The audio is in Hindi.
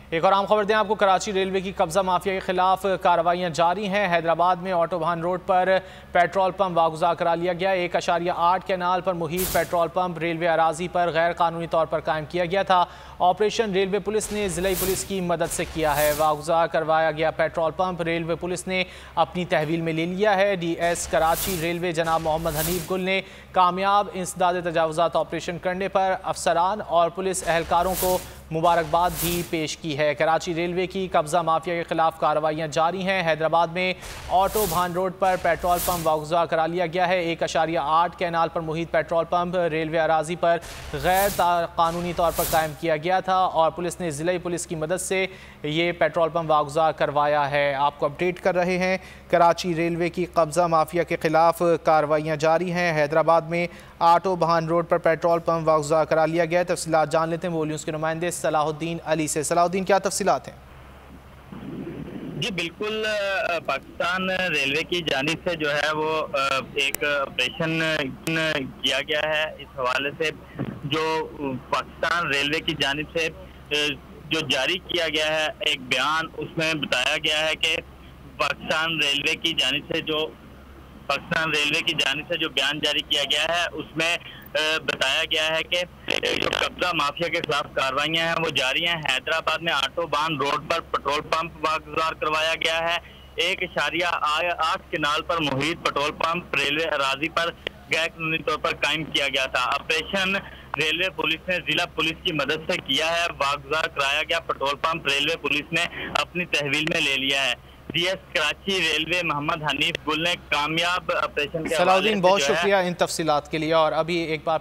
एक और आम खबर दें आपको, कराची रेलवे की कब्जा माफिया के खिलाफ कार्रवाइयां जारी हैं। हैदराबाद में ऑटोबान रोड पर पेट्रोल पंप वागुजार करा लिया गया। 1.8 कैनाल पर मुहित पेट्रोल पंप रेलवे अराजी पर गैर कानूनी तौर पर कायम किया गया था। ऑपरेशन रेलवे पुलिस ने जिला पुलिस की मदद से किया है। वागुजार करवाया गया पेट्रोल पंप रेलवे पुलिस ने अपनी तहवील में ले लिया है। DS कराची रेलवे जनाब मोहम्मद हनीफ गुल ने कामयाब इंसदाद तजावुजात ऑपरेशन करने पर अफसरान और पुलिस एहलकारों को मुबारकबाद भी पेश की है। कराची रेलवे की कब्जा माफिया के खिलाफ कार्रवाइयां जारी हैं। हैदराबाद में ऑटोबान रोड पर पेट्रोल पंप वागुजार करा लिया गया है। 1.8 कैनाल पर मुहित पेट्रोल पंप रेलवे अराजी पर गैर कानूनी तौर पर कायम किया गया था और पुलिस ने जिला पुलिस की मदद से ये पेट्रोल पंप वागुजार करवाया है। आपको अपडेट कर रहे हैं, कराची रेलवे की कब्जा माफिया के खिलाफ कार्रवाइयां जारी हैं। हैदराबाद में ऑटोबान रोड पर पेट्रोल पंप वागुजार करा लिया गया है। तफसीलात जान लेते हैं वॉल्यूम्स के नुमाइंदे सलाहुद्दीन अली से। सलाहुद्दीन, क्या तफसीलात हैं? जी बिल्कुल, पाकिस्तान रेलवे की जानिब से जो है वो एक ऑपरेशन किया गया है। इस हवाले से जो पाकिस्तान रेलवे की जानिब से जो जारी किया गया है एक बयान, उसमें बताया गया है कि पाकिस्तान रेलवे की जानिब से जो बयान जारी किया गया है उसमें बताया गया है कि जो कब्जा माफिया के खिलाफ कार्रवाइयां हैं वो जारी हैं। हैदराबाद में ऑटोबान रोड पर पेट्रोल पंप वागुजार करवाया गया है। 1.8 कैनाल पर मुहित पेट्रोल पंप रेलवे अराजी पर गैर कानूनी तौर पर कायम किया गया था। ऑपरेशन रेलवे पुलिस ने जिला पुलिस की मदद से किया है। वागुजार कराया गया पेट्रोल पंप रेलवे पुलिस ने अपनी तहवील में ले लिया है। DS कराची रेलवे मोहम्मद हनीफ गुल ने कामयाब ऑपरेशन के सलाहुद्दीन, बहुत शुक्रिया इन तफसीलात के लिए। और अभी एक बार